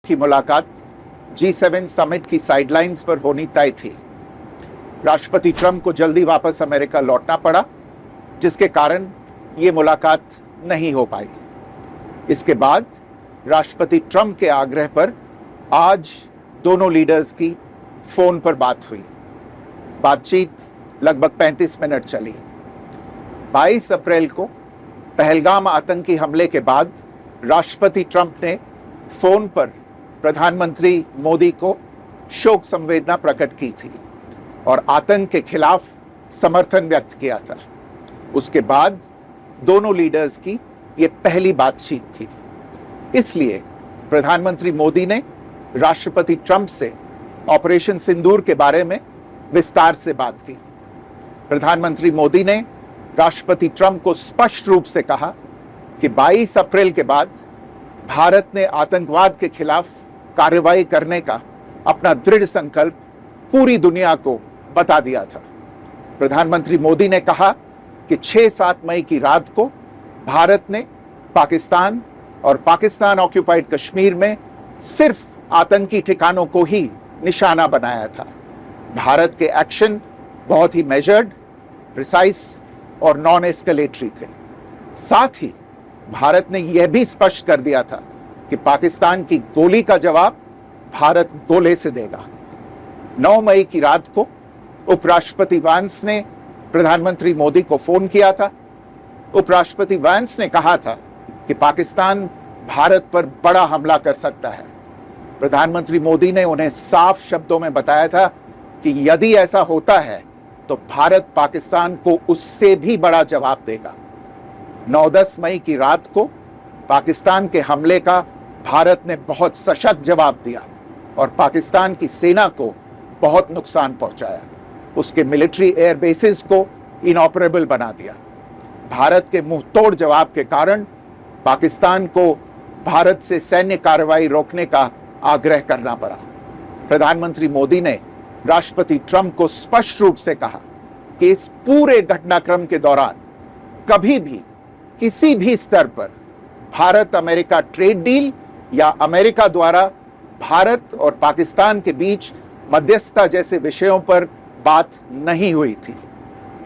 की मुलाकात G7 summit की साइडलाइंस पर होनी तय थी। राष्ट्रपति ट्रंप को जल्दी वापस अमेरिका लौटना पड़ा, जिसके कारण ये मुलाकात नहीं हो पाई। इसके बाद राष्ट्रपति ट्रंप के आग्रह पर आज दोनों लीडर्स की फोन पर बात हुई। बातचीत लगभग 35 मिनट चली। 22 अप्रैल को पहलगाम आतंकी हमले के बाद राष्ट्रपति ट्रंप ने फोन पर प्रधानमंत्री मोदी को शोक संवेदना प्रकट की थी और आतंक के खिलाफ समर्थन व्यक्त किया था। उसके बाद दोनों लीडर्स की ये पहली बातचीत थी। इसलिए प्रधानमंत्री मोदी ने राष्ट्रपति ट्रंप से ऑपरेशन सिंदूर के बारे में विस्तार से बात की। प्रधानमंत्री मोदी ने राष्ट्रपति ट्रंप को स्पष्ट रूप से कहा कि 22 अप्रैल के बाद भारत ने आतंकवाद के खिलाफ कार्रवाई करने का अपना दृढ़ संकल्प पूरी दुनिया को बता दिया था। प्रधानमंत्री मोदी ने कहा कि 6-7 मई की रात को भारत ने पाकिस्तान और पाकिस्तान ऑक्यूपाइड कश्मीर में सिर्फ आतंकी ठिकानों को ही निशाना बनाया था। भारत के एक्शन बहुत ही मेजर्ड, प्रिसाइस और नॉन एस्केलेटरी थे। साथ ही भारत ने यह भी स्पष्ट कर दिया था कि पाकिस्तान की गोली का जवाब भारत गोले से देगा। 9 मई की रात को उपराष्ट्रपति वांस ने प्रधानमंत्री मोदी को फोन किया था। उपराष्ट्रपति वांस ने कहा था कि पाकिस्तान भारत पर बड़ा हमला कर सकता है। प्रधानमंत्री मोदी ने उन्हें साफ शब्दों में बताया था कि यदि ऐसा होता है तो भारत पाकिस्तान को उससे भी बड़ा जवाब देगा। 9-10 मई की रात को पाकिस्तान के हमले का भारत ने बहुत सशक्त जवाब दिया और पाकिस्तान की सेना को बहुत नुकसान पहुंचाया। उसके मिलिट्री एयर बेसिस को इनऑपरेबल बना दिया। भारत के मुंहतोड़ जवाब के कारण पाकिस्तान को भारत से सैन्य कार्रवाई रोकने का आग्रह करना पड़ा। प्रधानमंत्री मोदी ने राष्ट्रपति ट्रंप को स्पष्ट रूप से कहा कि इस पूरे घटनाक्रम के दौरान कभी भी किसी भी स्तर पर भारत अमेरिका ट्रेड डील या अमेरिका द्वारा भारत और पाकिस्तान के बीच मध्यस्थता जैसे विषयों पर बात नहीं हुई थी।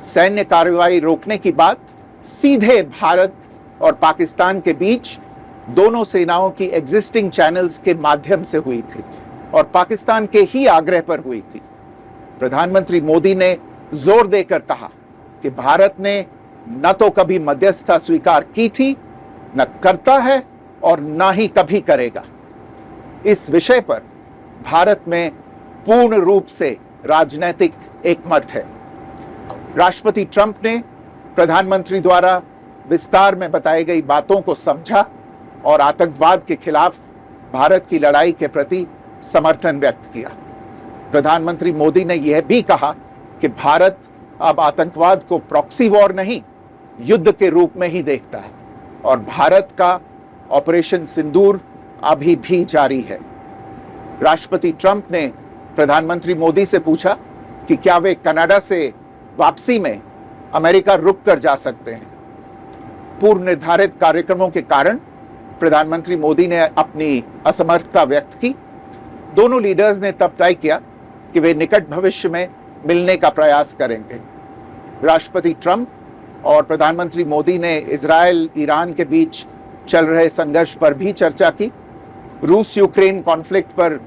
सैन्य कार्रवाई रोकने की बात सीधे भारत और पाकिस्तान के बीच दोनों सेनाओं की एग्जिस्टिंग चैनल्स के माध्यम से हुई थी और पाकिस्तान के ही आग्रह पर हुई थी। प्रधानमंत्री मोदी ने जोर देकर कहा कि भारत ने न तो कभी मध्यस्थता स्वीकार की थी, न करता है और न ही कभी करेगा। इस विषय पर भारत में पूर्ण रूप से राजनीतिक एकमत है। राष्ट्रपति ट्रंप ने प्रधानमंत्री द्वारा विस्तार में बताई गई बातों को समझा और आतंकवाद के खिलाफ भारत की लड़ाई के प्रति समर्थन व्यक्त किया। प्रधानमंत्री मोदी ने यह भी कहा कि भारत अब आतंकवाद को प्रॉक्सी वॉर नहीं, युद्ध के रूप में ही देखता है और भारत का ऑपरेशन सिंदूर अभी भी जारी है। राष्ट्रपति ट्रंप ने प्रधानमंत्री मोदी से पूछा कि क्या वे कनाडा से वापसी में अमेरिका रुक कर जा सकते हैं। पूर्व निर्धारित कार्यक्रमों के कारण प्रधानमंत्री मोदी ने अपनी असमर्थता व्यक्त की। दोनों लीडर्स ने तब तय किया कि वे निकट भविष्य में मिलने का प्रयास करेंगे। राष्ट्रपति ट्रंप और प्रधानमंत्री मोदी ने इजरायल ईरान के बीच चल रहे संघर्ष पर भी चर्चा की। रूस यूक्रेन कॉन्फ्लिक्ट पर